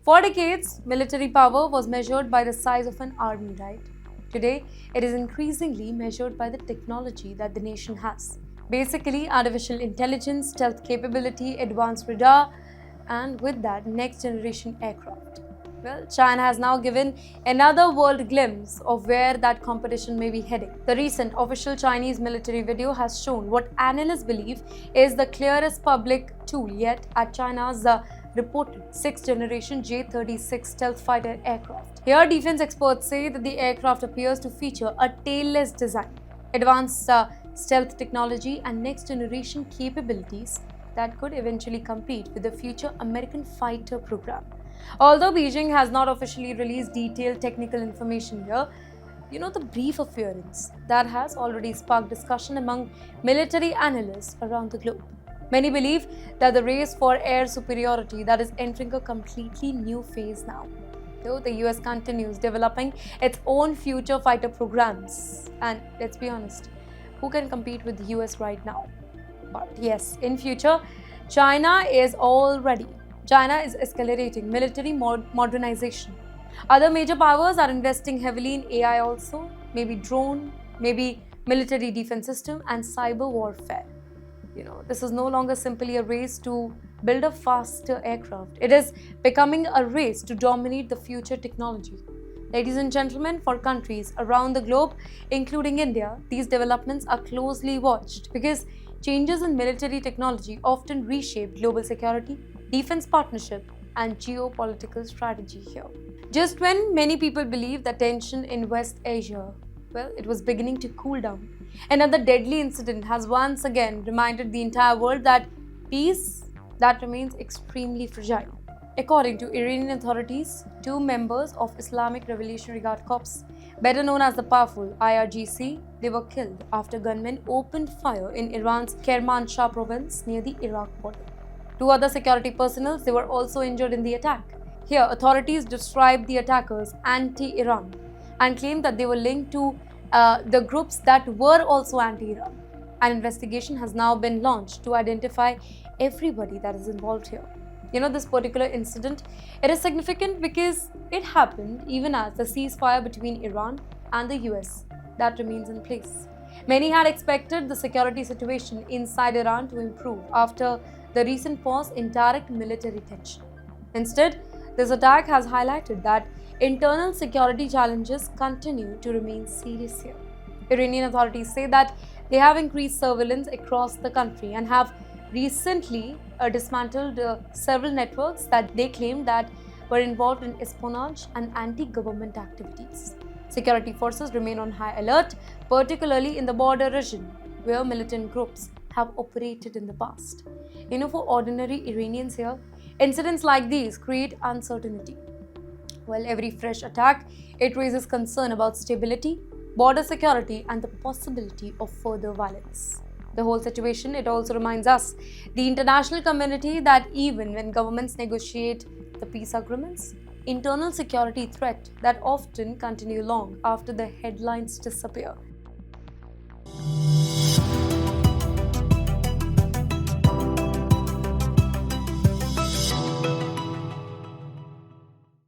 For decades, military power was measured by the size of an army, right? Today, it is increasingly measured by the technology that the nation has. Basically, artificial intelligence, stealth capability, advanced radar, and with that, next generation aircraft. Well, China has now given another world glimpse of where that competition may be heading. The recent official Chinese military video has shown what analysts believe is the clearest public tool yet at China's reported 6th generation J-36 stealth fighter aircraft. Here, defense experts say that the aircraft appears to feature a tailless design, advanced stealth technology, and next generation capabilities that could eventually compete with the future American fighter program. Although Beijing has not officially released detailed technical information here, the brief appearance that has already sparked discussion among military analysts around the globe. Many believe that the race for air superiority that is entering a completely new phase now. Though the US continues developing its own future fighter programs, and let's be honest, who can compete with the US right now? But yes, in future, China is escalating military modernization. Other major powers are investing heavily in AI also, maybe drone, maybe military defense system and cyber warfare. This is no longer simply a race to build a faster aircraft. It is becoming a race to dominate the future technology. Ladies and gentlemen, for countries around the globe, including India, these developments are closely watched because changes in military technology often reshape global security, defense partnership, and geopolitical strategy here. Just when many people believe that tension in West Asia, it was beginning to cool down, another deadly incident has once again reminded the entire world that peace that remains extremely fragile. According to Iranian authorities, 2 members of Islamic Revolutionary Guard Corps, better known as the powerful IRGC, they were killed after gunmen opened fire in Iran's Kermanshah province near the Iraq border. 2 other security personnel they were also injured in the attack. Here, authorities described the attackers anti-Iran and claimed that they were linked to the groups that were also anti-Iran. An investigation has now been launched to identify everybody that is involved here. This particular incident, it is significant because it happened even as the ceasefire between Iran and the US that remains in place. Many had expected the security situation inside Iran to improve after the recent pause in direct military tension. Instead, this attack has highlighted that internal security challenges continue to remain serious here. Iranian authorities say that they have increased surveillance across the country and have recently dismantled several networks that they claimed that were involved in espionage and anti-government activities. Security forces remain on high alert, particularly in the border region where militant groups have operated in the past. For ordinary Iranians here, incidents like these create uncertainty. Every fresh attack, it raises concern about stability, border security, and the possibility of further violence. The whole situation, it also reminds us, the international community, that even when governments negotiate the peace agreements, internal security threats that often continue long after the headlines disappear.